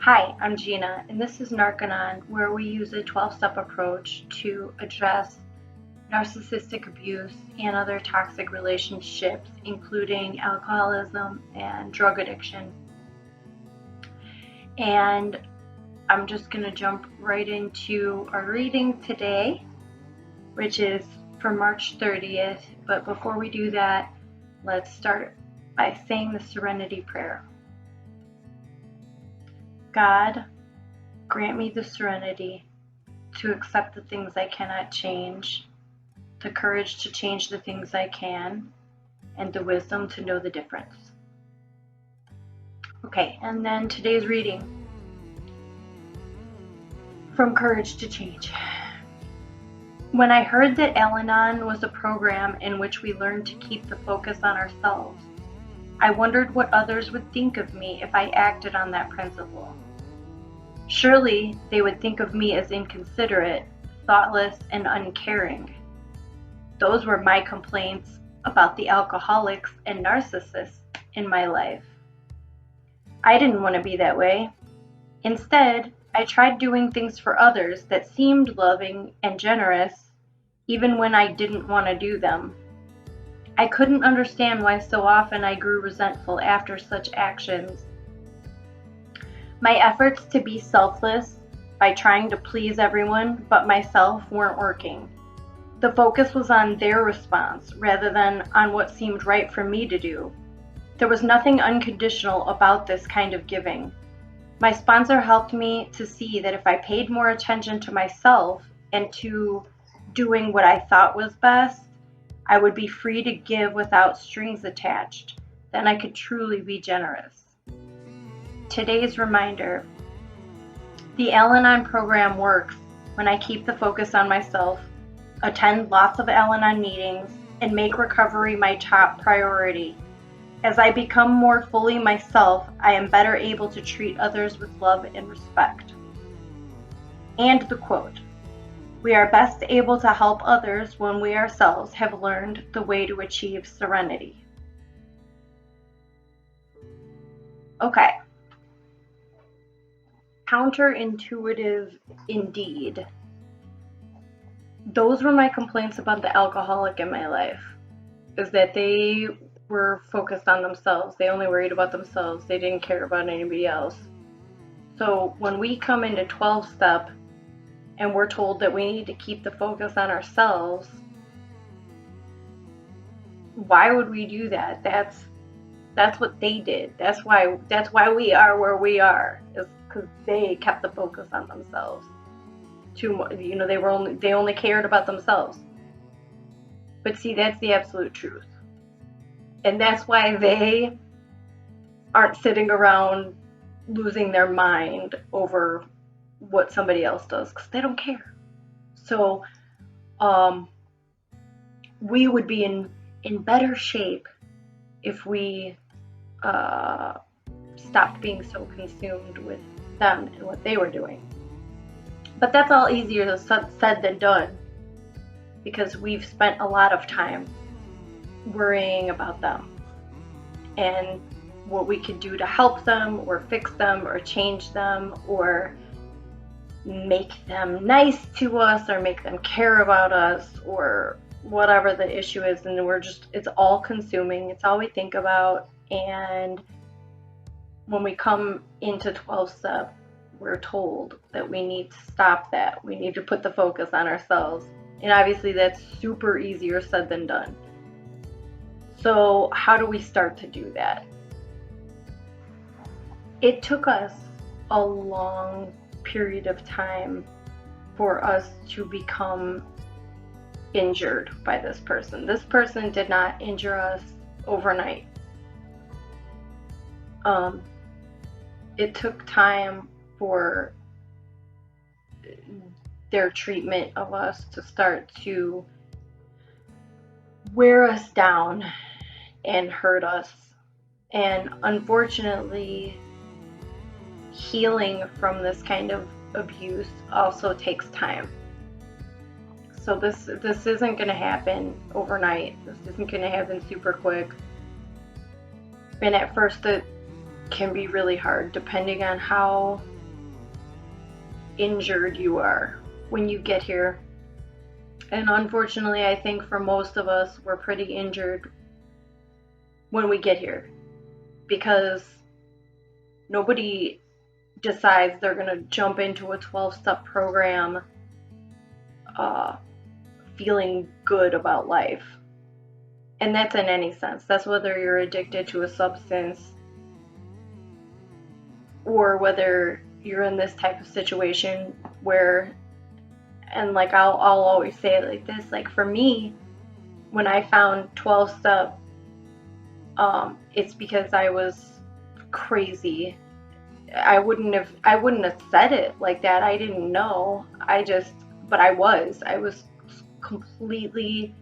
Hi, I'm Gina, and this is Narc-Anon, where we use a 12-step approach to address narcissistic abuse and other toxic relationships, including alcoholism and drug addiction. And I'm just going to jump right into our reading today, which is for March 30th. But before we do that, let's start by saying the Serenity Prayer. God, grant me the serenity to accept the things I cannot change, the courage to change the things I can, and the wisdom to know the difference. Okay, and then today's reading from Courage to Change. When I heard that Al-Anon was a program in which we learned to keep the focus on ourselves, I wondered what others would think of me if I acted on that principle. Surely they would think of me as inconsiderate, thoughtless, and uncaring. Those were my complaints about the alcoholics and narcissists in my life. I didn't want to be that way. Instead, I tried doing things for others that seemed loving and generous, even when I didn't want to do them. I couldn't understand why so often I grew resentful after such actions. My efforts to be selfless by trying to please everyone but myself weren't working. The focus was on their response rather than on what seemed right for me to do. There was nothing unconditional about this kind of giving. My sponsor helped me to see that if I paid more attention to myself and to doing what I thought was best, I would be free to give without strings attached. Then I could truly be generous. Today's reminder: the Al-Anon program works when I keep the focus on myself, attend lots of Al-Anon meetings, and make recovery my top priority. As I become more fully myself, I am better able to treat others with love and respect. And the quote: we are best able to help others when we ourselves have learned the way to achieve serenity. Okay. Counterintuitive indeed. Those were my complaints about the alcoholic in my life, is that they were focused on themselves. They only worried about themselves. They didn't care about anybody else. So when we come into 12-step and we're told that we need to keep the focus on ourselves, why would we do that? That's what they did. That's why we are where we are, is because they kept the focus on themselves. They only cared about themselves. But see, that's the absolute truth. And that's why they aren't sitting around losing their mind over what somebody else does, because they don't care. So we would be in better shape if we stopped being so consumed with them and what they were doing. But that's all easier said than done, because we've spent a lot of time worrying about them and what we could do to help them or fix them or change them or make them nice to us or make them care about us or whatever the issue is. And it's all consuming. It's all we think about. And when we come into 12-step, we're told that we need to stop that. We need to put the focus on ourselves. And obviously that's super easier said than done. So how do we start to do that? It took us a long period of time for us to become injured by this person. This person did not injure us overnight. It took time for their treatment of us to start to wear us down and hurt us. And unfortunately, healing from this kind of abuse also takes time. So this isn't going to happen overnight. This isn't going to happen super quick. And at first it can be really hard depending on how injured you are when you get here. And unfortunately, I think for most of us, we're pretty injured when we get here because nobody decides they're going to jump into a 12-step program feeling good about life. And that's in any sense. That's whether you're addicted to a substance or whether you're in this type of situation where, and like I'll always say it like this, like for me, when I found 12-step, it's because I was crazy. I wouldn't have said it like that. I didn't know. But I was completely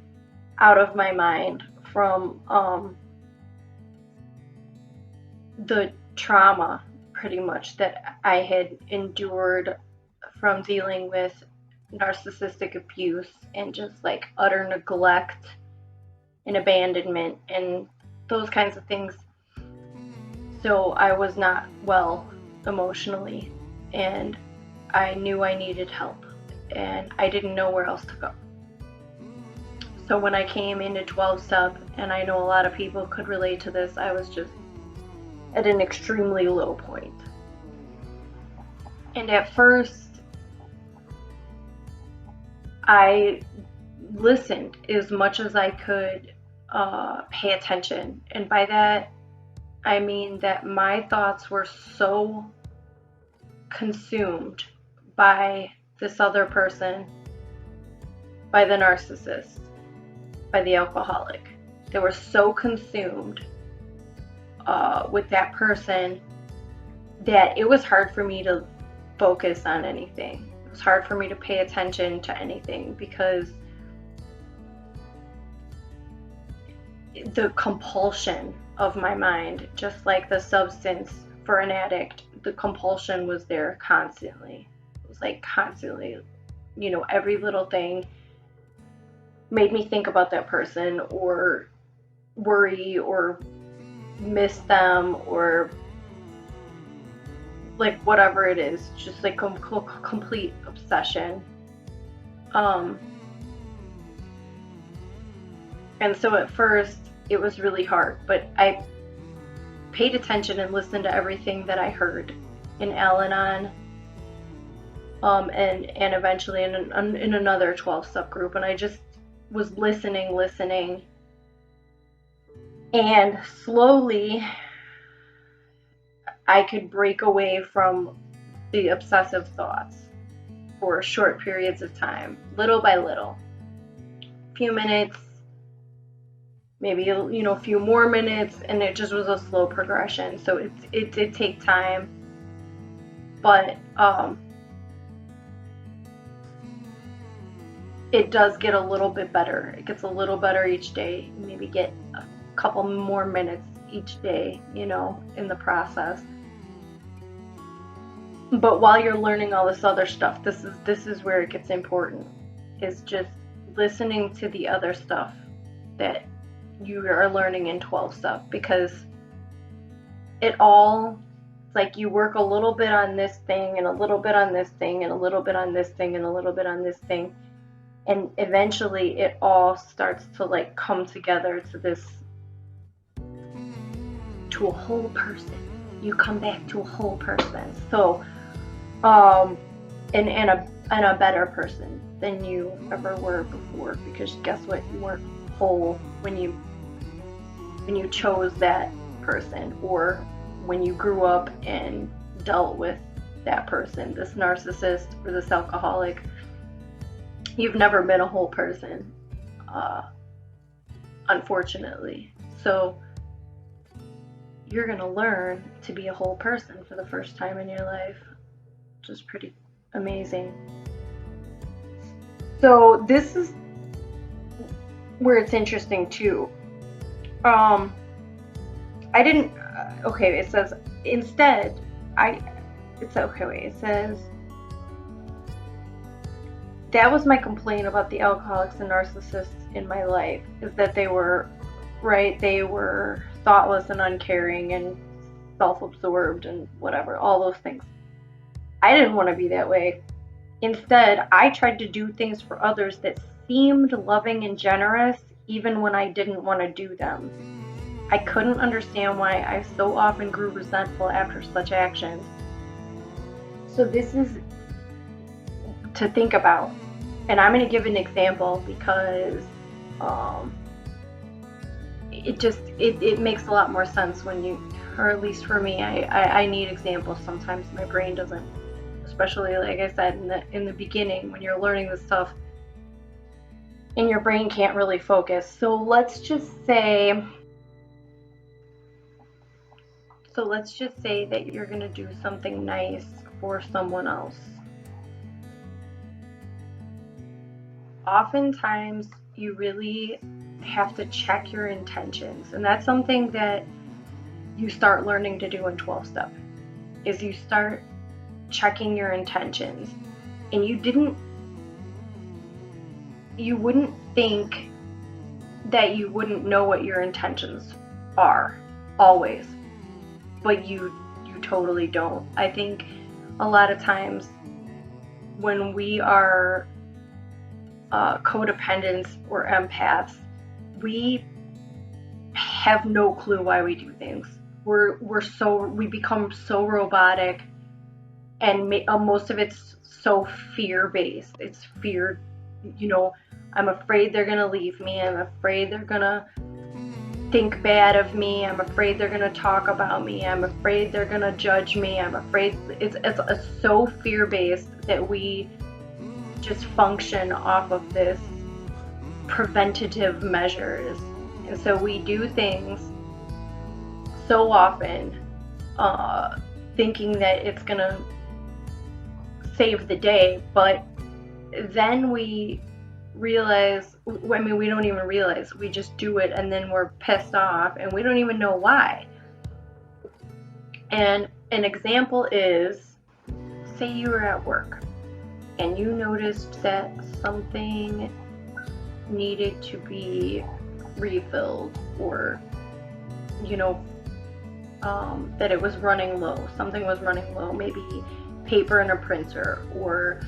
out of my mind from the trauma pretty much that I had endured from dealing with narcissistic abuse and just like utter neglect and abandonment and those kinds of things. So I was not well emotionally, and I knew I needed help, and I didn't know where else to go. So when I came into 12-step, and I know a lot of people could relate to this, I was just at an extremely low point. And at first, I listened as much as I could, pay attention. And by that, I mean that my thoughts were so consumed by this other person, by the narcissist, by the alcoholic. They were so consumed with that person that it was hard for me to focus on anything. It was hard for me to pay attention to anything because the compulsion of my mind, just like the substance for an addict, the compulsion was there constantly. It was like constantly, every little thing made me think about that person or worry or miss them or like whatever it is, just like complete obsession. And so at first it was really hard, but I paid attention and listened to everything that I heard in Al-Anon, and eventually in another 12-step group, and I just was listening, and slowly I could break away from the obsessive thoughts for short periods of time, little by little, a few minutes, maybe a few more minutes, and it just was a slow progression. So it did take time, but it does get a little bit better. It gets a little better each day. Maybe get a couple more minutes each day, in the process. But while you're learning all this other stuff, this is where it gets important, is just listening to the other stuff that you are learning in 12-step, because it's like you work a little bit on this thing and a little bit on this thing and a little bit on this thing and a little bit on this thing, and eventually it all starts to like come together to a whole person. You come back to a whole person. So and a better person than you ever were before, because guess what, you weren't whole when you chose that person, or when you grew up and dealt with that person, this narcissist or this alcoholic. You've never been a whole person, unfortunately. So you're gonna learn to be a whole person for the first time in your life, which is pretty amazing. So this is where it's interesting too. I didn't, okay, it says, instead, it says, that was my complaint about the alcoholics and narcissists in my life, is that they were thoughtless and uncaring and self-absorbed and whatever, all those things. I didn't want to be that way. Instead, I tried to do things for others that seemed loving and generous even when I didn't want to do them. I couldn't understand why I so often grew resentful after such actions. So this is to think about. And I'm going to give an example because it makes a lot more sense when you, or at least for me, I need examples. Sometimes my brain doesn't, especially like I said in the beginning when you're learning this stuff and your brain can't really focus. So let's just say that you're going to do something nice for someone else. Oftentimes you really have to check your intentions, and that's something that you start learning to do in 12-step, is you start checking your intentions. And you wouldn't think that you wouldn't know what your intentions are always, but you totally don't. I think a lot of times when we are codependents or empaths, we have no clue why we do things. We become so robotic, and most of it's so fear-based. It's fear, I'm afraid they're gonna leave me. I'm afraid they're gonna think bad of me. I'm afraid they're gonna talk about me. I'm afraid they're gonna judge me. I'm afraid it's so fear-based that we just function off of this preventative measures. And so we do things so often thinking that it's gonna save the day, but then we realize, we don't even realize, we just do it, and then we're pissed off and we don't even know why. And an example is, say you were at work and you noticed that something needed to be refilled, or that it was running low. Something was running low, maybe paper in a printer, or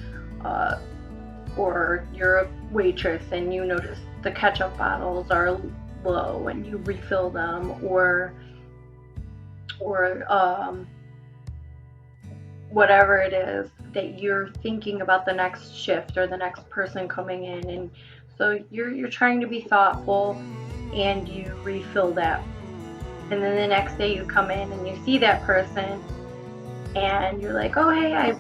you're a waitress and you notice the ketchup bottles are low and you refill them, or whatever it is that you're thinking about the next shift or the next person coming in, and so you're trying to be thoughtful and you refill that. And then the next day you come in and you see that person and you're like, oh hey,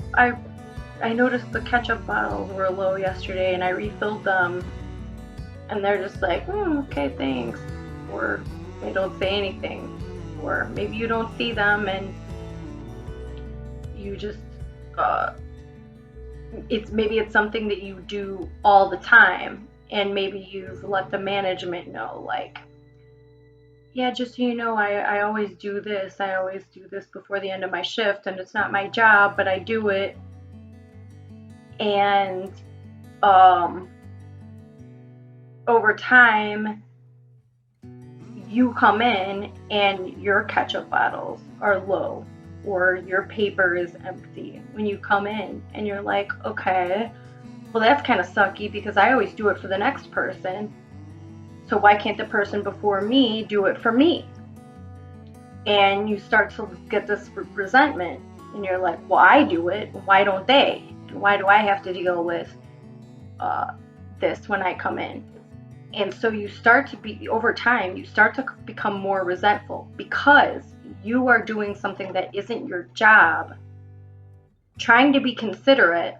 I noticed the ketchup bottles were low yesterday and I refilled them. And they're just like, okay, thanks. Or they don't say anything. Or maybe you don't see them and you just, it's something that you do all the time. And maybe you've let the management know, like, yeah, just so you know, I always do this. I always do this before the end of my shift, and it's not my job, but I do it. And over time, you come in and your ketchup bottles are low, or your paper is empty when you come in, and you're like, okay, well, that's kind of sucky because I always do it for the next person. So why can't the person before me do it for me? And you start to get this resentment, and you're like, well, I do it. Why don't they? And why do I have to deal with this when I come in? And so you start to be, over time, you start to become more resentful because you are doing something that isn't your job, trying to be considerate,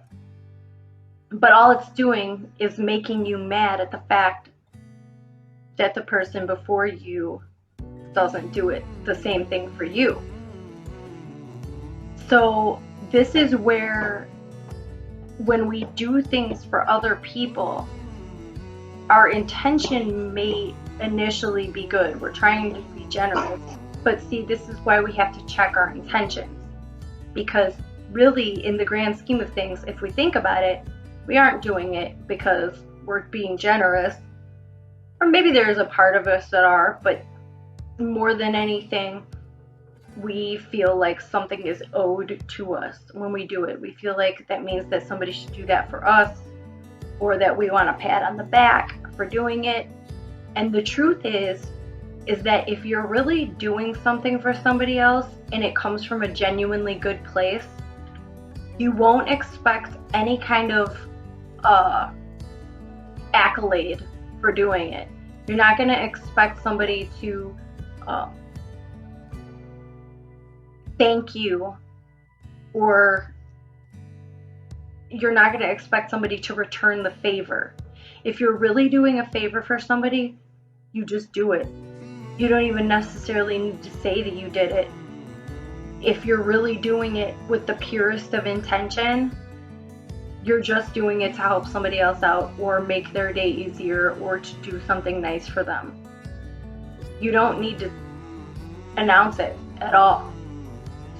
but all it's doing is making you mad at the fact that the person before you doesn't do it the same thing for you. So this is where, when we do things for other people, our intention may initially be good. We're trying to be generous. But see, this is why we have to check our intentions. Because really, in the grand scheme of things, if we think about it, we aren't doing it because we're being generous. Or maybe there's a part of us that are, but more than anything, we feel like something is owed to us when we do it. We feel like that means that somebody should do that for us, or that we want a pat on the back for doing it. And the truth is that if you're really doing something for somebody else and it comes from a genuinely good place, you won't expect any kind of accolade for doing it. You're not going to expect somebody to thank you, or you're not going to expect somebody to return the favor. If you're really doing a favor for somebody, you just do it. You don't even necessarily need to say that you did it. If you're really doing it with the purest of intention, you're just doing it to help somebody else out, or make their day easier, or to do something nice for them. You don't need to announce it at all.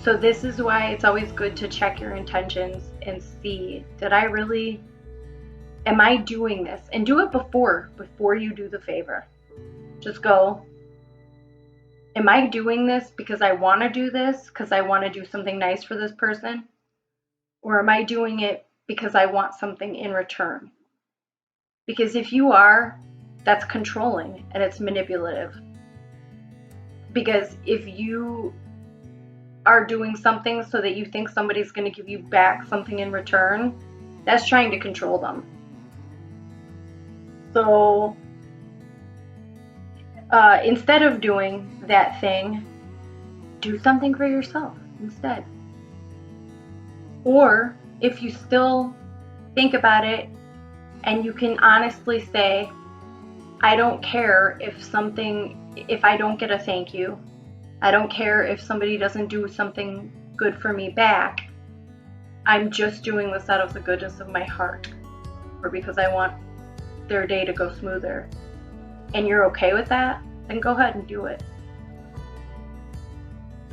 So this is why it's always good to check your intentions and see, am I doing this? And do it before you do the favor. Just go, am I doing this because I want to do this, because I want to do something nice for this person? Or am I doing it because I want something in return? Because if you are, that's controlling and it's manipulative. Because if you are doing something so that you think somebody's going to give you back something in return, that's trying to control them. So instead of doing that thing, do something for yourself instead. Or if you still think about it and you can honestly say, I don't care if I don't get a thank you. I don't care if somebody doesn't do something good for me back. I'm just doing this out of the goodness of my heart, or because I want their day to go smoother. And you're okay with that, then go ahead and do it.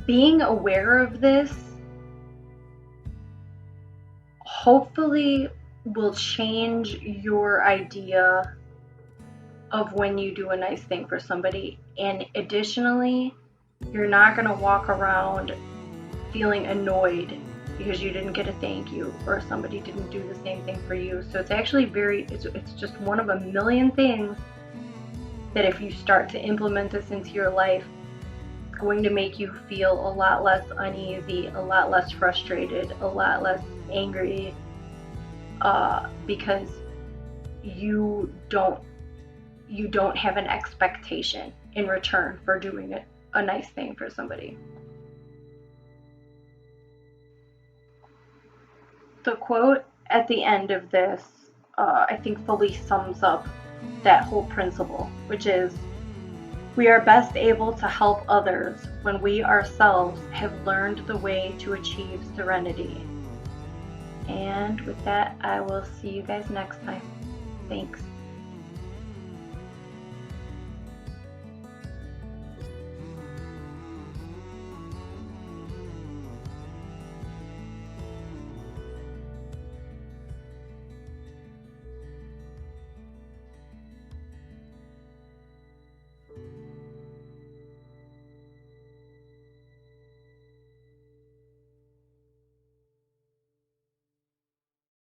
Being aware of this hopefully will change your idea of when you do a nice thing for somebody. And additionally, you're not going to walk around feeling annoyed because you didn't get a thank you, or somebody didn't do the same thing for you. So it's actually it's just one of a million things that if you start to implement this into your life, it's going to make you feel a lot less uneasy, a lot less frustrated, a lot less angry, because you don't have an expectation in return for doing a nice thing for somebody. The quote at the end of this, I think, fully sums up that whole principle, which is, we are best able to help others when we ourselves have learned the way to achieve serenity. And with that, I will see you guys next time. Thanks.